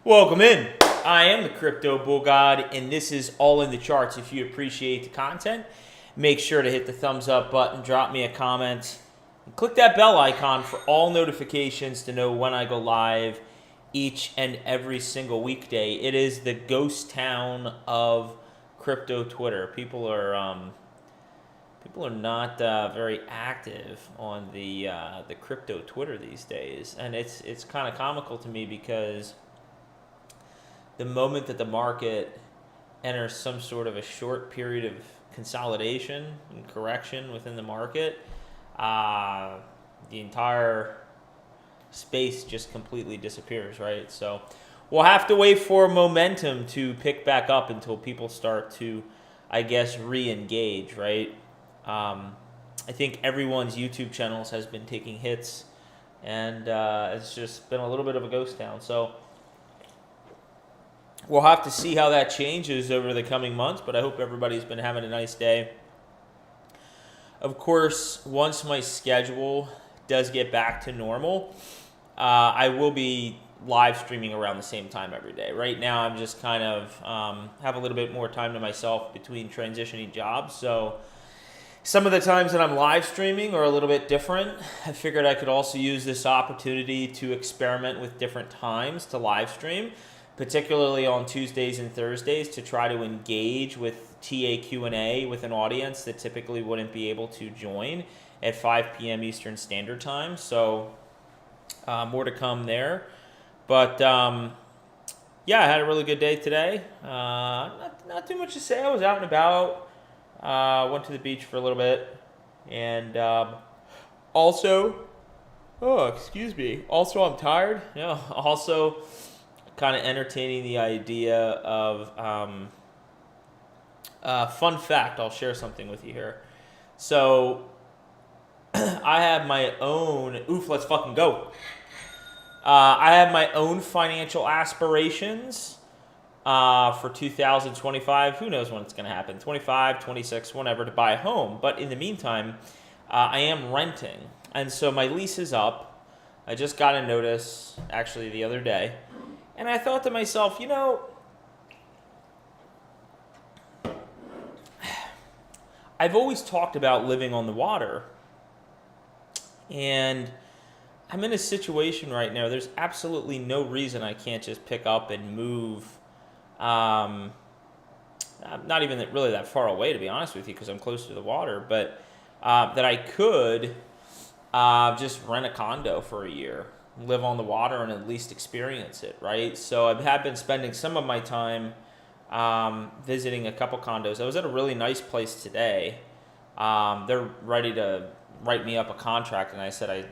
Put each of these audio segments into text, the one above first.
Welcome in. I am the Crypto Bull God, and this is All in the Charts. If you appreciate the content, make sure to hit the thumbs up button, drop me a comment, and click that bell icon for all notifications to know when I go live each and every single weekday. It is the ghost town of crypto Twitter. People are not very active on the crypto Twitter these days, and it's kind of comical to me because the moment that the market enters some sort of a short period of consolidation and correction within the market, the entire space just completely disappears, right? So we'll have to wait for momentum to pick back up until people start to, I guess, re-engage, right? I think everyone's YouTube channels has been taking hits, and it's just been a little bit of a ghost town. So we'll have to see how that changes over the coming months, but I hope everybody's been having a nice day. Of course, once my schedule does get back to normal, I will be live streaming around the same time every day. Right now, I'm just kind of have a little bit more time to myself between transitioning jobs, so some of the times that I'm live streaming are a little bit different. I figured I could also use this opportunity to experiment with different times to live stream, particularly on Tuesdays and Thursdays, to try to engage with TA Q&A with an audience that typically wouldn't be able to join at 5 p.m. Eastern Standard Time. So more to come there. But yeah, I had a really good day today. Not too much to say. I was out and about. Went to the beach for a little bit. And also, I'm tired. Yeah, also kind of entertaining the idea of fun fact. I'll share something with you here. So I have my own let's fucking go. I have my own financial aspirations for 2025. Who knows when it's going to happen, 25, 26, whenever, to buy a home. But in the meantime, I am renting, and so my lease is up. I just got a notice actually the other day. And I thought to myself, I've always talked about living on the water. And I'm in a situation right now, there's absolutely no reason I can't just pick up and move. I'm not even really that far away, to be honest with you, because I'm close to the water. But that I could just rent a condo for a year, live on the water, and at least experience it, right? So I have been spending some of my time visiting a couple condos. I was at a really nice place today. They're ready to write me up a contract, and I said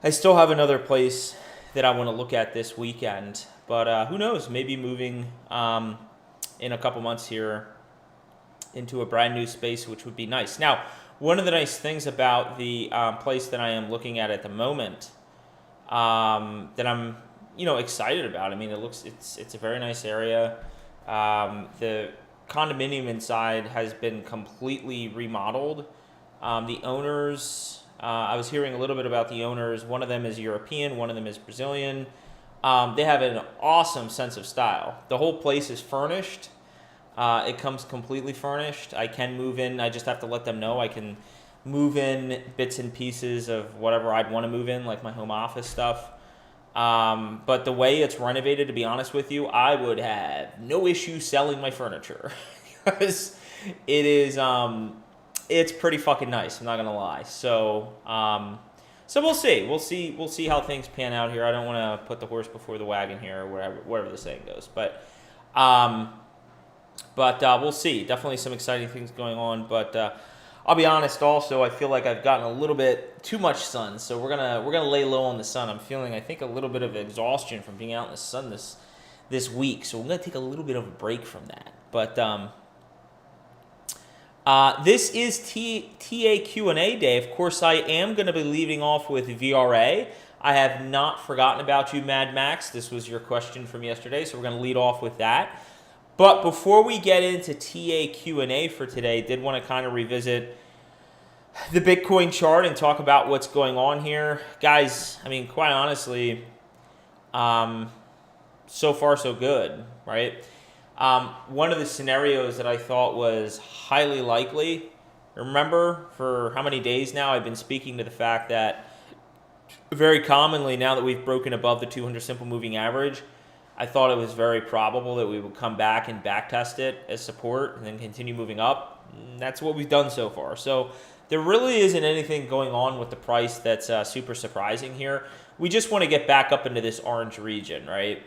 I still have another place that I want to look at this weekend, but who knows, maybe moving in a couple months here into a brand new space, which would be nice. Now, one of the nice things about the place that I am looking at the moment, that I'm excited about. I mean, it's a very nice area. The condominium inside has been completely remodeled. The owners, I was hearing a little bit about the owners. One of them is European, one of them is Brazilian. They have an awesome sense of style. The whole place is furnished. It comes completely furnished. I can move in. I just have to let them know I can move in bits and pieces of whatever I'd want to move in, like my home office stuff. But the way it's renovated, to be honest with you, I would have no issue selling my furniture because it is, it's pretty fucking nice. I'm not gonna lie. So we'll see. We'll see how things pan out here. I don't want to put the horse before the wagon here, or whatever the saying goes. But we'll see. Definitely some exciting things going on. But I'll be honest. Also, I feel like I've gotten a little bit too much sun, so we're gonna lay low on the sun. I'm feeling, I think, a little bit of exhaustion from being out in the sun this week, so we're gonna take a little bit of a break from that. But this is TA Q&A day. Of course, I am going to be leading off with VRA. I have not forgotten about you, Mad Max. This was your question from yesterday, so we're going to lead off with that. But before we get into TA Q&A for today, did want to kind of revisit the Bitcoin chart and talk about what's going on here. Guys, I mean, quite honestly, so far so good, right? One of the scenarios that I thought was highly likely, remember for how many days now I've been speaking to the fact that very commonly now that we've broken above the 200 simple moving average, I thought it was very probable that we would come back and backtest it as support and then continue moving up. And that's what we've done so far. So there really isn't anything going on with the price that's super surprising here. We just want to get back up into this orange region, right?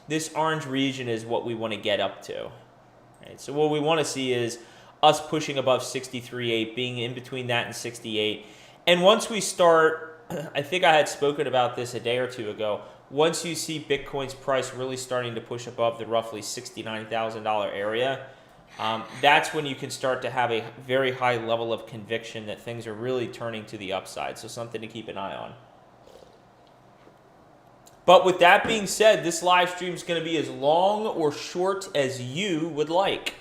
This orange region is what we want to get up to. Right? So what we want to see is us pushing above 63.8, being in between that and 68. And once we start, I think I had spoken about this a day or two ago, once you see Bitcoin's price really starting to push above the roughly $69,000 area, that's when you can start to have a very high level of conviction that things are really turning to the upside. So something to keep an eye on. But with that being said, this live stream is going to be as long or short as you would like.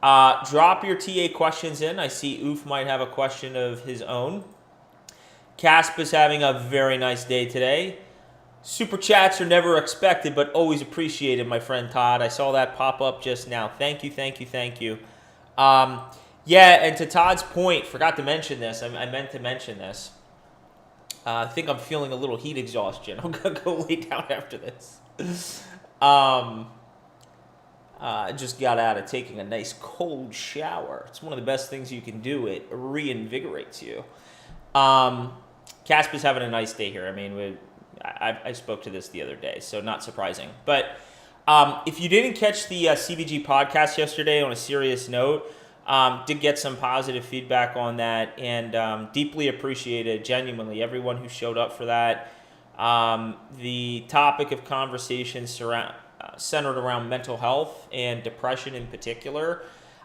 Drop your TA questions in. I see Oof might have a question of his own. Casp is having a very nice day today. Super chats are never expected, but always appreciated, my friend Todd. I saw that pop up just now. Thank you, thank you, thank you. Yeah, and to Todd's point, forgot to mention this. I meant to mention this. I think I'm feeling a little heat exhaustion. I'm going to go lay down after this. I just got out of taking a nice cold shower. It's one of the best things you can do. It reinvigorates you. Casp is having a nice day here. I mean, I spoke to this the other day, so not surprising. But if you didn't catch the CBG podcast yesterday, on a serious note, did get some positive feedback on that, and deeply appreciated, genuinely, everyone who showed up for that. The topic of conversation centered around mental health and depression in particular.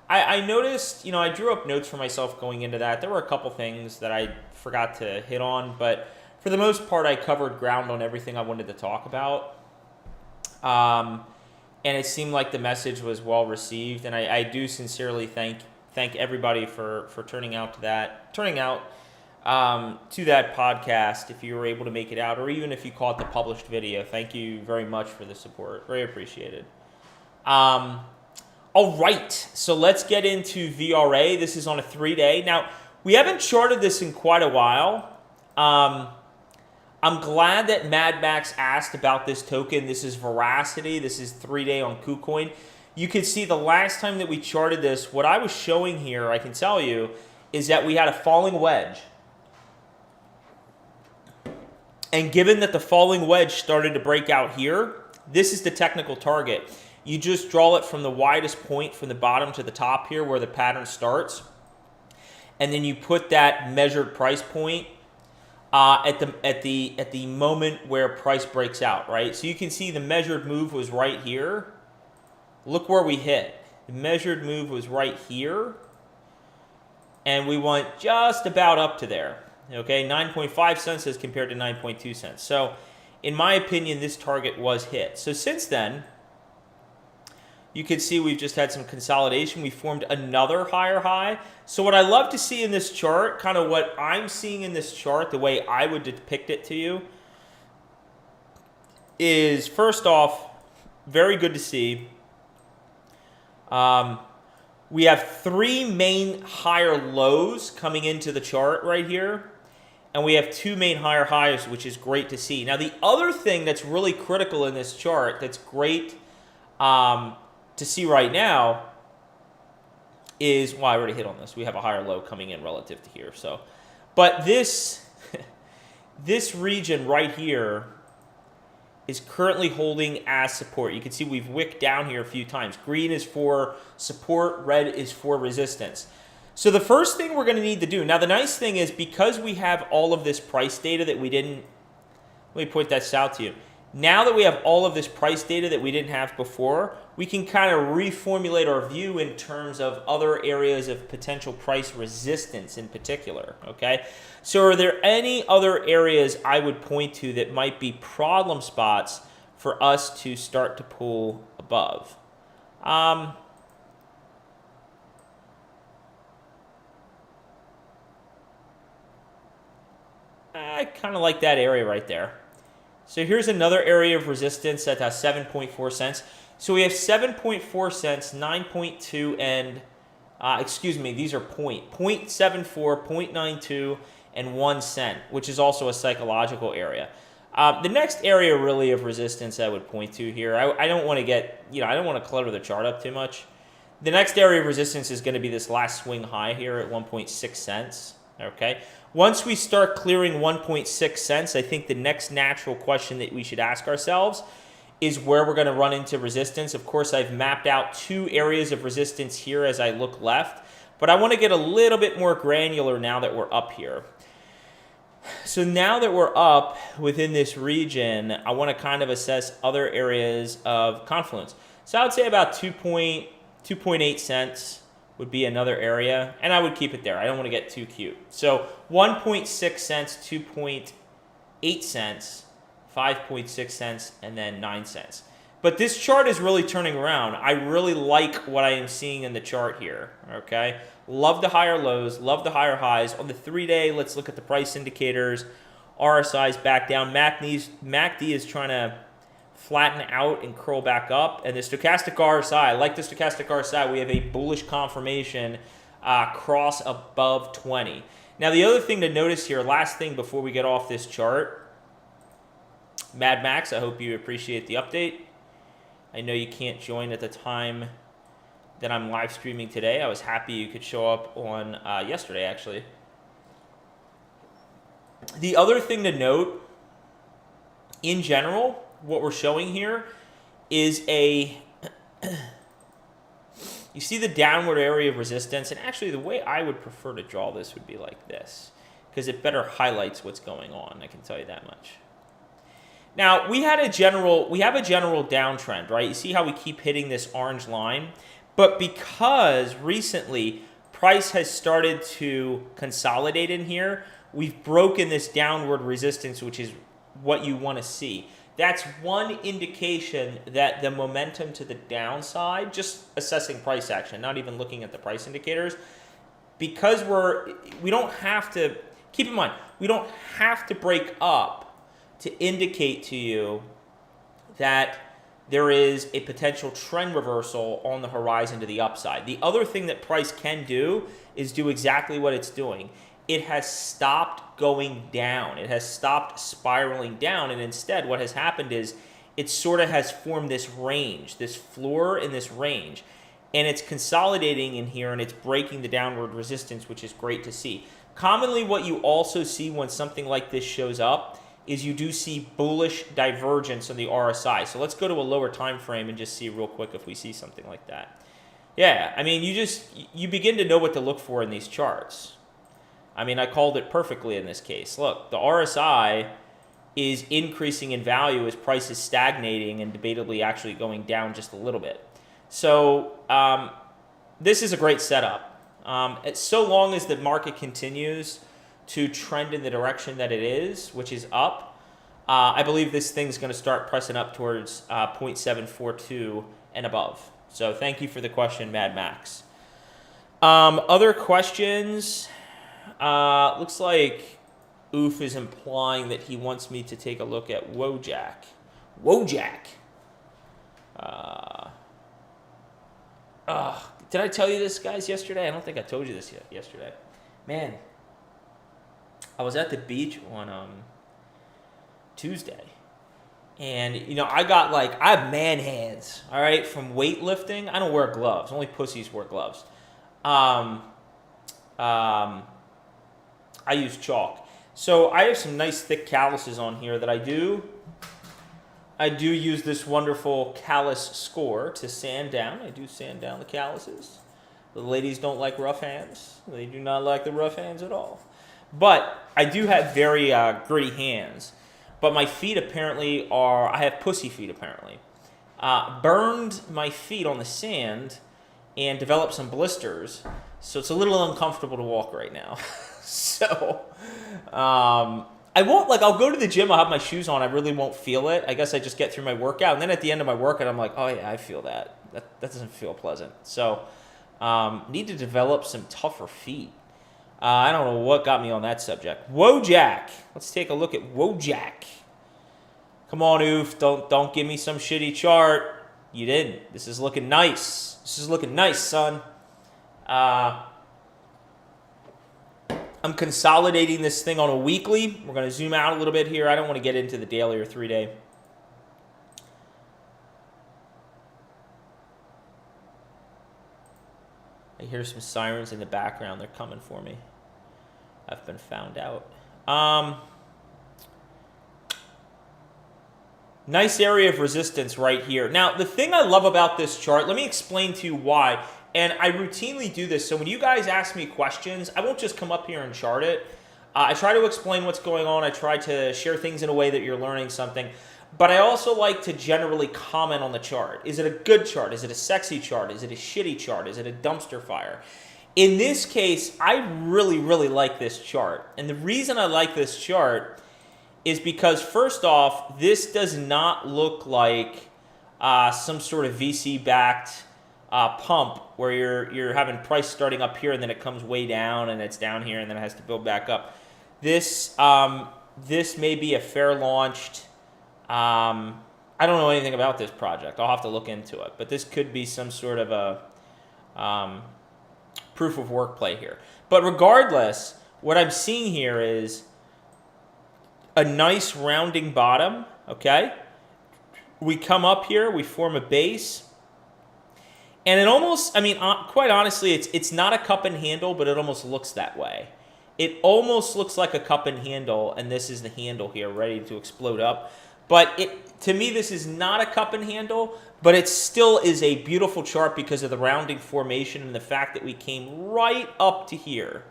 I noticed, I drew up notes for myself going into that. There were a couple things that I forgot to hit on, but for the most part, I covered ground on everything I wanted to talk about. And it seemed like the message was well received, and I do sincerely thank everybody for turning out to that podcast. If you were able to make it out, or even if you caught the published video, thank you very much for the support. Very appreciated. All right, so let's get into VRA. This is on a 3-day. Now, we haven't charted this in quite a while. I'm glad that Mad Max asked about this token. This is Veracity. This is 3-day on KuCoin. You can see the last time that we charted this, what I was showing here, I can tell you, is that we had a falling wedge. And given that the falling wedge started to break out here, this is the technical target. You just draw it from the widest point from the bottom to the top here where the pattern starts. And then you put that measured price point at the moment where price breaks out, right? So you can see the measured move was right here. Look where we hit. The measured move was right here. And we went just about up to there. Okay, 9.5 cents as compared to 9.2 cents. So in my opinion, this target was hit. So since then, you can see we've just had some consolidation. We formed another higher high. So what I love to see in this chart, kind of what I'm seeing in this chart, the way I would depict it to you, is first off, very good to see. We have 3 main higher lows coming into the chart right here. And we have 2 main higher highs, which is great to see. Now, the other thing that's really critical in this chart that's great to see right now is, well, I already hit on this. We have a higher low coming in relative to here. So, but this, this region right here is currently holding as support. You can see we've wicked down here a few times. Green is for support, red is for resistance. So the first thing we're going to need to do, now the nice thing is because we have all of this price data that we didn't, let me point that out to you. Now that we have all of this price data that we didn't have before, we can kind of reformulate our view in terms of other areas of potential price resistance in particular, okay? So are there any other areas I would point to that might be problem spots for us to start to pull above? I kind of like that area right there. So here's another area of resistance at 7.4 cents. So we have 7.4 cents, 9.2, and excuse me, these are 0.74, 0.92, and 1 cent, which is also a psychological area. The next area really of resistance I would point to here, I don't want to get, I don't want to clutter the chart up too much. The next area of resistance is going to be this last swing high here at 1.6 cents. Okay. Once we start clearing 1.6 cents, I think the next natural question that we should ask ourselves is where we're going to run into resistance. Of course, I've mapped out 2 areas of resistance here as I look left, but I want to get a little bit more granular now that we're up here. So now that we're up within this region, I want to kind of assess other areas of confluence. So I would say about 2.8 cents would be another area, and I would keep it there. I don't want to get too cute. So 1.6 cents, 2.8 cents, 5.6 cents, and then 9 cents. But this chart is really turning around. I really like what I am seeing in the chart here, okay? Love the higher lows, love the higher highs. On the 3-day, let's look at the price indicators. RSI's back down. MACD is trying to flatten out and curl back up. And the stochastic RSI, I like the stochastic RSI. We have a bullish confirmation cross above 20. Now, the other thing to notice here, last thing before we get off this chart, Mad Max, I hope you appreciate the update. I know you can't join at the time that I'm live streaming today. I was happy you could show up on yesterday, actually. The other thing to note, in general, what we're showing here is you see the downward area of resistance, and actually the way I would prefer to draw this would be like this, because it better highlights what's going on, I can tell you that much. Now, we have a general downtrend, right? You see how we keep hitting this orange line? But because recently price has started to consolidate in here, we've broken this downward resistance, which is what you want to see. That's one indication that the momentum to the downside, just assessing price action, not even looking at the price indicators, because we don't have to, keep in mind, we don't have to break up to indicate to you that there is a potential trend reversal on the horizon to the upside. The other thing that price can do is do exactly what it's doing. It has stopped going down. It has stopped spiraling down, and instead what has happened is it sort of has formed this range, this floor in this range, and it's consolidating in here, and it's breaking the downward resistance, which is great to see. Commonly what you also see when something like this shows up is you do see bullish divergence on the RSI. So let's go to a lower time frame and just see real quick if we see something like that. Yeah, I mean, you begin to know what to look for in these charts. I mean, I called it perfectly in this case. Look, the RSI is increasing in value as price is stagnating and debatably actually going down just a little bit. So this is a great setup. So long as the market continues to trend in the direction that it is, which is up, I believe this thing's going to start pressing up towards 0.742 and above. So thank you for the question, Mad Max. Other questions? Looks like Oof is implying that he wants me to take a look at Wojak. Wojak! Did I tell you this, guys, yesterday? I don't think I told you this yesterday. Man, I was at the beach on Tuesday, and I have man hands, all right, from weightlifting. I don't wear gloves. Only pussies wear gloves. I use chalk, so I have some nice thick calluses on here that I do use this wonderful callus score to sand down. I do sand down the calluses. The ladies don't like rough hands. They do not like the rough hands at all. But I do have very gritty hands. But my feet apparently I have pussy feet apparently. Burned my feet on the sand and developed some blisters. So it's a little uncomfortable to walk right now. So I won't, I'll go to the gym, I'll have my shoes on, I really won't feel it. I guess I just get through my workout. And then at the end of my workout, I'm like, oh yeah, I feel that. That doesn't feel pleasant. So need to develop some tougher feet. I don't know what got me on that subject. Wojak. Let's take a look at Wojak. Come on, Oof. Don't give me some shitty chart. You didn't. This is looking nice. This is looking nice, son. I'm consolidating this thing on a weekly. We're going to zoom out a little bit here. I don't want to get into the daily or 3-day. I hear some sirens in the background. They're coming for me. I've been found out. Nice area of resistance right here. Now, the thing I love about this chart, let me explain to you why. And I routinely do this. So when you guys ask me questions, I won't just come up here and chart it. I try to explain what's going on. I try to share things in a way that you're learning something. But I also like to generally comment on the chart. Is it a good chart? Is it a sexy chart? Is it a shitty chart? Is it a dumpster fire? In this case, I really, really like this chart. And the reason I like this chart is because, first off, this does not look like some sort of VC-backed pump where you're having price starting up here and then it comes way down and it's down here and then it has to build back up. This may be a fair launched. I don't know anything about this project. I'll have to look into it. But this could be some sort of a proof of work play here. But regardless, what I'm seeing here is a nice rounding bottom, okay? We come up here, we form a base. And it almost, quite honestly, it's not a cup and handle, but it almost looks that way. It almost looks like a cup and handle, and this is the handle here, ready to explode up. But to me, this is not a cup and handle, but it still is a beautiful chart because of the rounding formation and the fact that we came right up to here.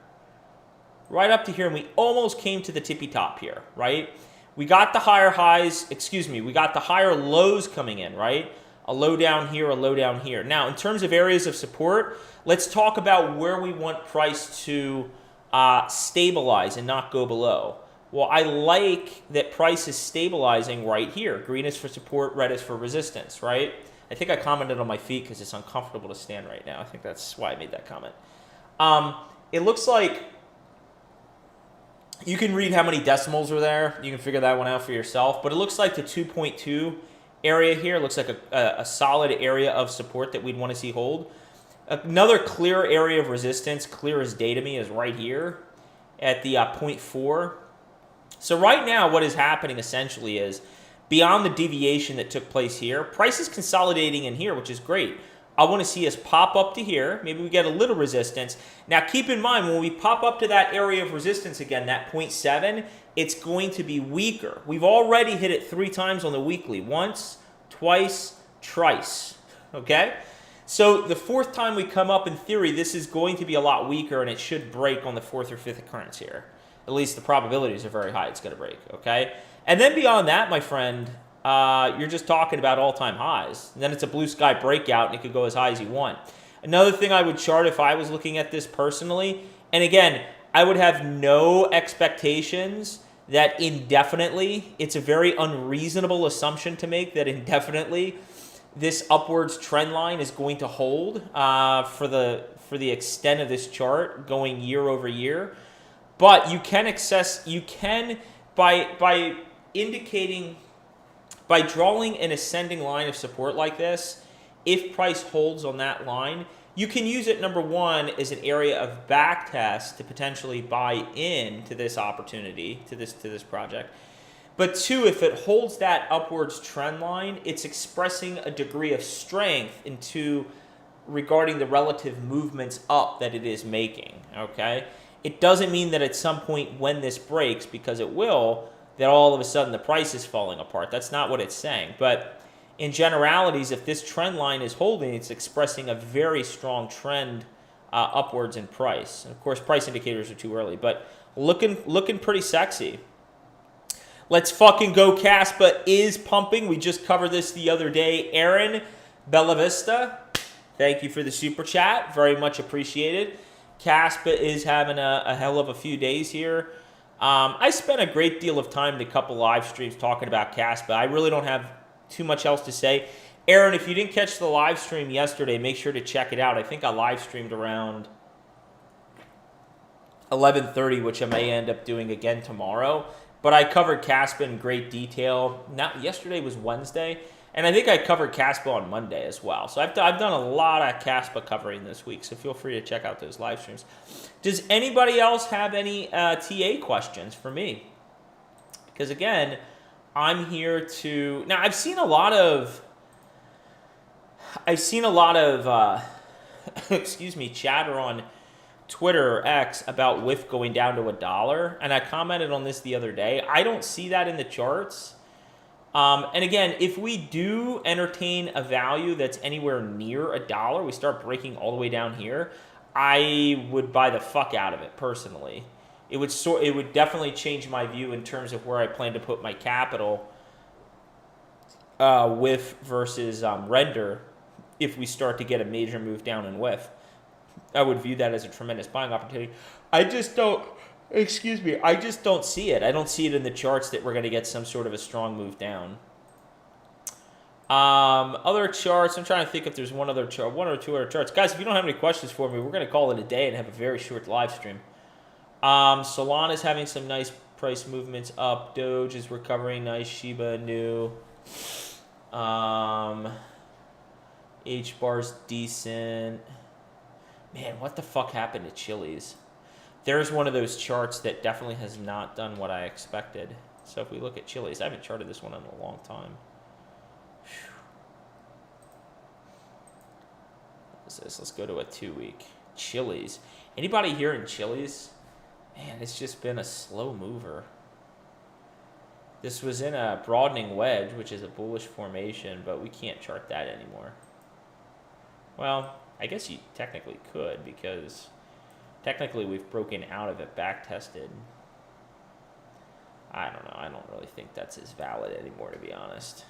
Right up to here, and we almost came to the tippy top here, right? We got the higher highs, we got the higher lows coming in, right? A low down here, a low down here. Now, in terms of areas of support, let's talk about where we want price to stabilize and not go below. Well, I like that price is stabilizing right here. Green is for support, red is for resistance, right? I think I commented on my feet because it's uncomfortable to stand right now. I think that's why I made that comment. It looks like you can read how many decimals are there. You can figure that one out for yourself. But it looks like the 2.2 area here looks like a solid area of support that we'd want to see hold. Another clear area of resistance, clear as day to me, is right here at the 0.4. So right now what is happening essentially is, beyond the deviation that took place here, price is consolidating in here, which is great. I want to see us pop up to here. Maybe we get a little resistance. Now keep in mind, when we pop up to that area of resistance again, that 0.7, it's going to be weaker. We've already hit it 3 times on the weekly. Once, twice, thrice. Okay? So the 4th time we come up, in theory, this is going to be a lot weaker, and it should break on the 4th or 5th occurrence here. At least the probabilities are very high it's going to break. Okay? And then beyond that, my friend, you're just talking about all-time highs. And then it's a blue sky breakout, and it could go as high as you want. Another thing I would chart if I was looking at this personally, and again, I would have no expectations that indefinitely, it's a very unreasonable assumption to make that indefinitely this upwards trend line is going to hold for the extent of this chart going year over year. But you can by indicating, by drawing an ascending line of support like this, if price holds on that line, you can use it, number one, as an area of back test to potentially buy in to this opportunity, to this project. But 2, if it holds that upwards trend line, it's expressing a degree of strength regarding the relative movements up that it is making, okay? It doesn't mean that at some point when this breaks, because it will, that all of a sudden the price is falling apart. That's not what it's saying. But in generalities, if this trend line is holding, it's expressing a very strong trend upwards in price. And of course, price indicators are too early, but looking pretty sexy. Let's fucking go. Caspa is pumping. We just covered this the other day. Aaron Bellavista, thank you for the super chat. Very much appreciated. Caspa is having a hell of a few days here. I spent a great deal of time in a couple live streams talking about Caspa. I really don't have too much else to say. Aaron, if you didn't catch the live stream yesterday, make sure to check it out. I think I live streamed around 11:30, which I may end up doing again tomorrow. but I covered Caspa in great detail. Yesterday was Wednesday, and I think I covered Caspa on Monday as well. So I've done a lot of Caspa covering this week, so feel free to check out those live streams. Does anybody else have any TA questions for me? Because again, I'm here to... Now, I've seen a lot of excuse me, chatter on Twitter or X about WIF going down to $1, and I commented on this the other day. I don't see that in the charts. And again, if we do entertain a value that's anywhere near $1, we start breaking all the way down here, I would buy the fuck out of it personally. It would definitely change my view in terms of where I plan to put my capital, WIF versus render. If we start to get a major move down in WIF, I would view that as a tremendous buying opportunity. I just don't see it. I don't see it in the charts that we're going to get some sort of a strong move down. Other charts, I'm trying to think if there's one or two other charts. Guys, if you don't have any questions for me, we're going to call it a day and have a very short live stream. Solana is having some nice price movements up. Doge is recovering nice. Shiba Inu. H-bar's decent. Man, what the fuck happened to Chili's? There's one of those charts that definitely has not done what I expected. So if we look at Chili's, I haven't charted this one in a long time. What's this? Let's go to a 2-week. Chili's. Anybody here in Chili's? Man, it's just been a slow mover. This was in a broadening wedge, which is a bullish formation, but we can't chart that anymore. Well, I guess you technically could, because technically we've broken out of it, back tested. I don't know. I don't really think that's as valid anymore, to be honest.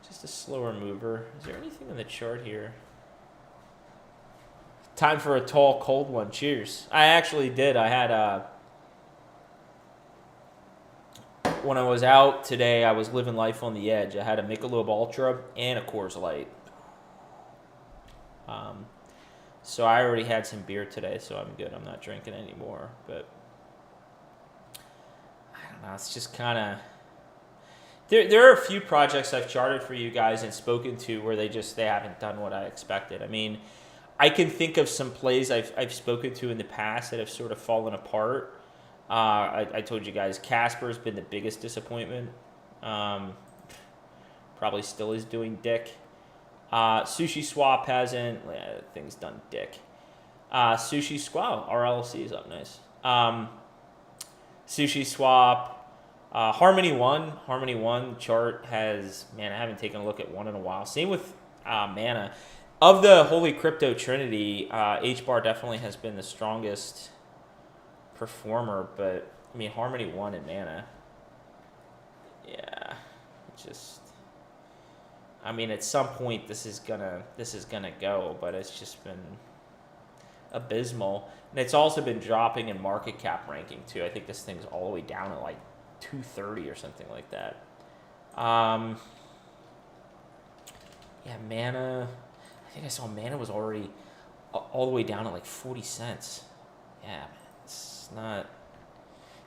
Just a slower mover. Is there anything in the chart here? Time for a tall, cold one. Cheers. I actually did. I had when I was out today, I was living life on the edge. I had a Michelob Ultra and a Coors Light. So I already had some beer today, so I'm good. I'm not drinking anymore. But I don't know. It's just kind of... There are a few projects I've charted for you guys and spoken to where they haven't done what I expected. I mean, I can think of some plays I've spoken to in the past that have sort of fallen apart. I told you guys Casper's been the biggest disappointment. Probably still is doing dick. Sushi Swap hasn't. Thing's done dick. Sushi Swap, our LLC is up nice. Sushi Swap. Harmony One chart has, man, I haven't taken a look at one in a while. Same with Mana. Of the Holy Crypto Trinity, H-bar definitely has been the strongest performer, but I mean Harmony One and Mana. Yeah, just, I mean, at some point this is gonna go, but it's just been abysmal, and it's also been dropping in market cap ranking too. I think this thing's all the way down at like 230 or something like that. Yeah, Mana. I think I saw Mana was already all the way down at like 40 cents. Yeah, it's not.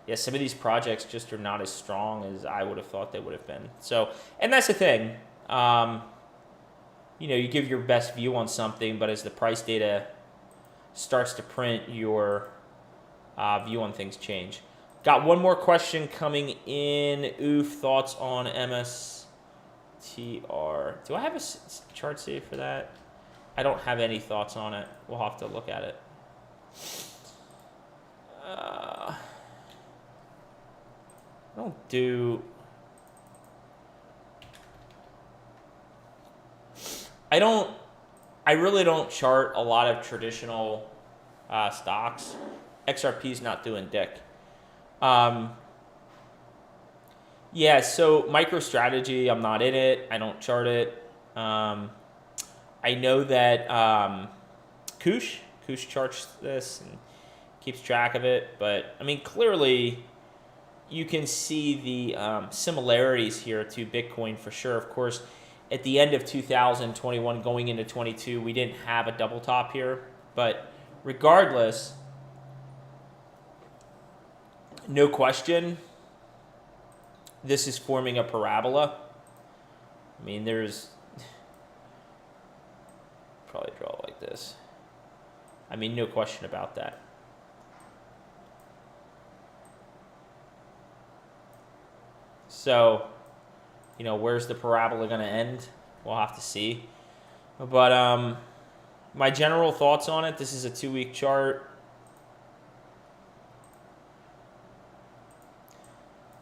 Yeah, some of these projects just are not as strong as I would have thought they would have been. So, and that's the thing. You know, you give your best view on something, but as the price data starts to print, your view on things change. Got one more question coming in. Oof, thoughts on MSTR. Do I have a chart saved for that? I don't have any thoughts on it. We'll have to look at it. I really don't chart a lot of traditional stocks. XRP's not doing dick. Yeah, so MicroStrategy, I'm not in it. I don't chart it. I know that Koosh charts this and keeps track of it, but I mean, clearly you can see the similarities here to Bitcoin for sure. Of course, at the end of 2021 going into 22, we didn't have a double top here, but regardless, no question, this is forming a parabola. I mean, there's probably draw it like this. I mean, no question about that. So, you know, where's the parabola going to end? We'll have to see. But my general thoughts on it, this is a 2-week chart.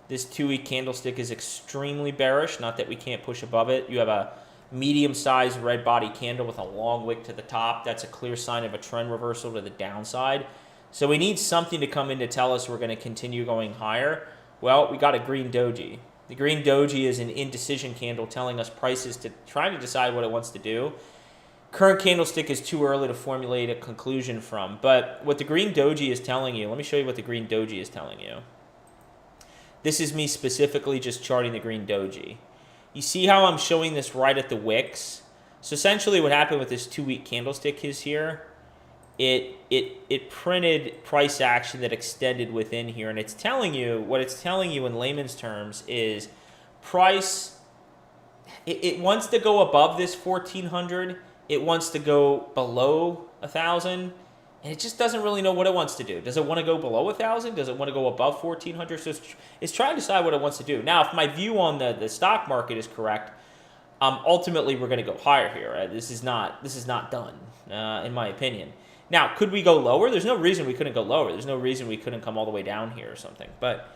This 2-week candlestick is extremely bearish. Not that we can't push above it. You have a medium-sized red body candle with a long wick to the top. That's a clear sign of a trend reversal to the downside. So we need something to come in to tell us we're going to continue going higher. Well, we got a green doji. The green doji is an indecision candle telling us prices to trying to decide what it wants to do. Current candlestick is too early to formulate a conclusion from. But what the green doji is telling you, let me show you what the green doji is telling you. This is me specifically just charting the green doji. You see how I'm showing this right at the wicks? So essentially what happened with this 2-week candlestick is here, it printed price action that extended within here, and it's telling you, what it's telling you in layman's terms is price, it wants to go above this 1400, it wants to go below 1000, and it just doesn't really know what it wants to do. Does it want to go below 1,000? Does it want to go above 1,400? So it's trying to decide what it wants to do. Now, if my view on the stock market is correct, ultimately we're going to go higher here. Right? This is not done, in my opinion. Now, could we go lower? There's no reason we couldn't go lower. There's no reason we couldn't come all the way down here or something. But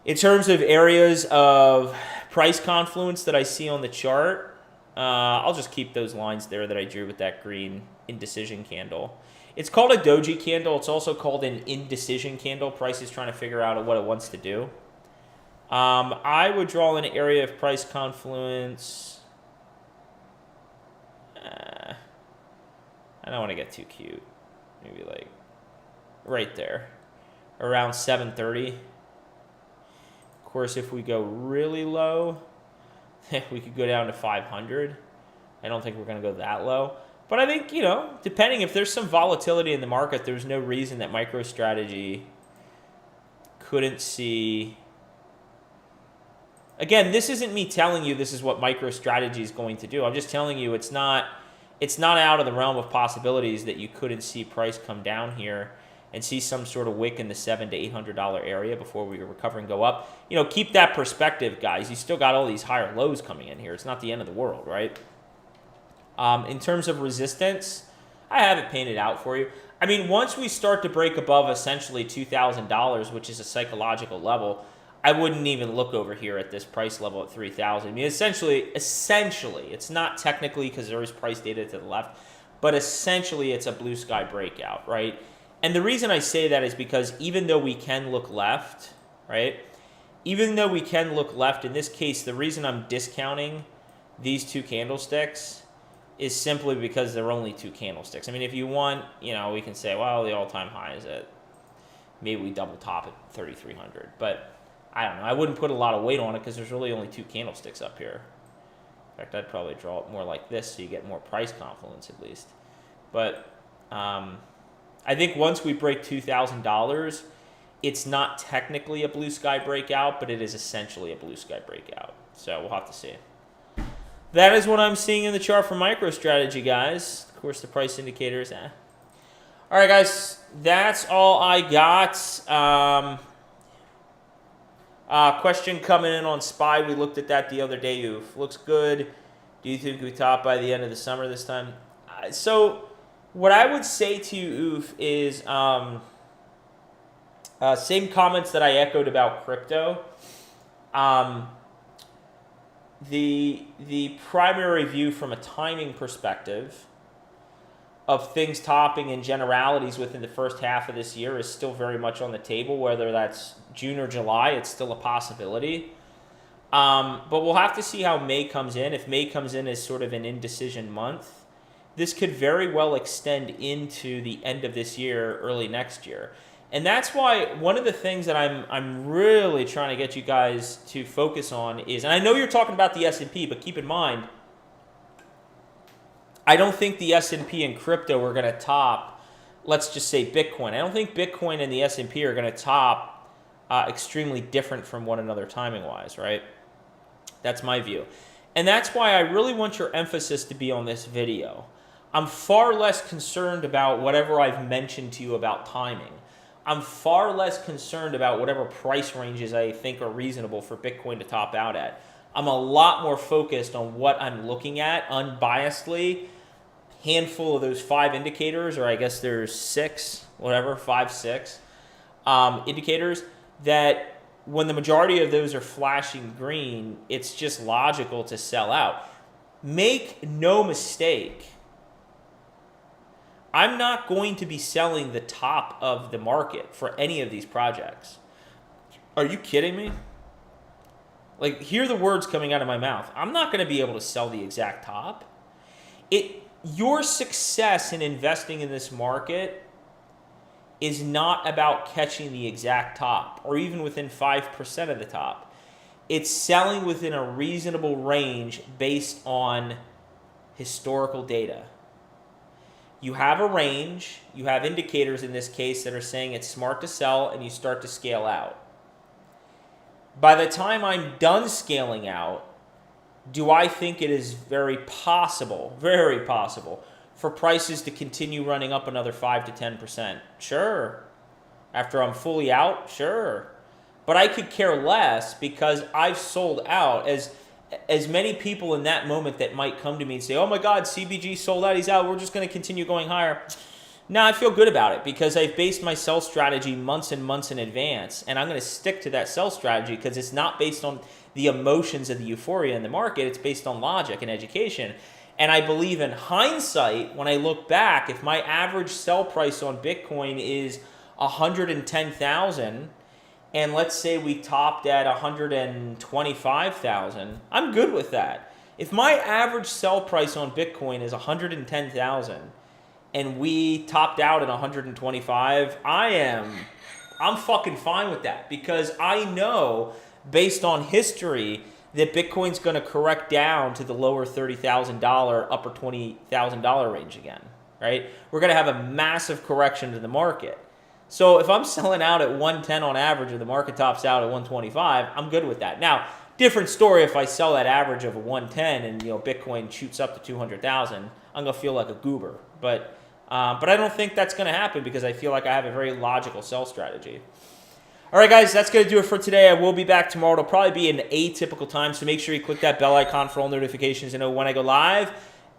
in terms of areas of price confluence that I see on the chart, I'll just keep those lines there that I drew with that green indecision candle. It's called a doji candle. It's also called an indecision candle. Price is trying to figure out what it wants to do. I would draw an area of price confluence. I don't want to get too cute. Maybe like right there, around 730. Of course, if we go really low, we could go down to 500. I don't think we're going to go that low. But I think, you know, depending if there's some volatility in the market, there's no reason that MicroStrategy couldn't see. Again, this isn't me telling you this is what MicroStrategy is going to do. I'm just telling you it's not out of the realm of possibilities that you couldn't see price come down here and see some sort of wick in the $700 to $800 area before we recover and go up. You know, keep that perspective, guys. You still got all these higher lows coming in here. It's not the end of the world, right? In terms of resistance, I have it painted out for you. I mean, once we start to break above essentially $2,000, which is a psychological level, I wouldn't even look over here at this price level at 3,000. I mean, essentially, it's not technically because there is price data to the left, but essentially it's a blue sky breakout, right? And the reason I say that is because even though we can look left, right? Even though we can look left, in this case, the reason I'm discounting these two candlesticks is simply because they're only two candlesticks. I mean, if you want, you know, we can say, well, the all-time high is at, maybe we double top at 3,300. But I don't know. I wouldn't put a lot of weight on it because there's really only two candlesticks up here. In fact, I'd probably draw it more like this so you get more price confluence at least. But I think once we break $2,000, it's not technically a blue sky breakout, but it is essentially a blue sky breakout. So we'll have to see. That is what I'm seeing in the chart for MicroStrategy, guys. Of course, the price indicators. All right, guys. That's all I got. Question coming in on SPY. We looked at that the other day. Oof. Looks good. Do you think we top by the end of the summer this time? So what I would say to you, Oof, is same comments that I echoed about crypto. The primary view from a timing perspective of things topping in generalities within the first half of this year is still very much on the table. Whether that's June or July, it's still a possibility. But we'll have to see how May comes in. If May comes in as sort of an indecision month, this could very well extend into the end of this year, early next year. And that's why one of the things that I'm really trying to get you guys to focus on is, and I know you're talking about the S&P, but keep in mind, I don't think the S&P and crypto are going to top let's just say Bitcoin. I don't think Bitcoin and the S&P are going to top extremely different from one another timing-wise, right? That's my view. And that's why I really want your emphasis to be on this video. I'm far less concerned about whatever I've mentioned to you about timing. I'm far less concerned about whatever price ranges I think are reasonable for Bitcoin to top out at. I'm a lot more focused on what I'm looking at unbiasedly. Handful of those 5 indicators, or I guess there's 6, whatever, 5, 6 indicators, that when the majority of those are flashing green, it's just logical to sell out. Make no mistake, I'm not going to be selling the top of the market for any of these projects. Are you kidding me? Like, hear the words coming out of my mouth. I'm not going to be able to sell the exact top. Your success in investing in this market is not about catching the exact top or even within 5% of the top. It's selling within a reasonable range based on historical data. You have a range, you have indicators in this case that are saying it's smart to sell, and you start to scale out. By the time I'm done scaling out, do I think it is very possible for prices to continue running up another 5 to 10%? Sure. After I'm fully out? Sure. But I could care less because I've sold out. As many people in that moment that might come to me and say, oh my God, CBG sold out, he's out, we're just going to continue going higher. No, I feel good about it because I've based my sell strategy months and months in advance, and I'm going to stick to that sell strategy because it's not based on the emotions of the euphoria in the market. It's based on logic and education. And I believe in hindsight, when I look back, if my average sell price on Bitcoin is 110,000, and let's say we topped at 125,000, I'm good with that. If my average sell price on Bitcoin is 110,000 and we topped out at 125, I'm fucking fine with that because I know based on history that Bitcoin's going to correct down to the lower $30,000, upper $20,000 range again, right? We're going to have a massive correction to the market. So if I'm selling out at 110 on average and the market tops out at 125, I'm good with that. Now, different story if I sell that average of a 110 and Bitcoin shoots up to 200,000, I'm going to feel like a goober. But I don't think that's going to happen because I feel like I have a very logical sell strategy. All right, guys, that's going to do it for today. I will be back tomorrow. It'll probably be an atypical time, so make sure you click that bell icon for all notifications to know when I go live.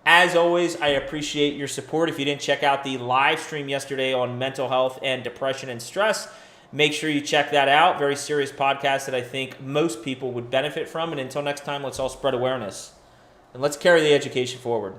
As always, I appreciate your support. If you didn't check out the live stream yesterday on mental health and depression and stress, make sure you check that out. Very serious podcast that I think most people would benefit from. And until next time, let's all spread awareness. And let's carry the education forward.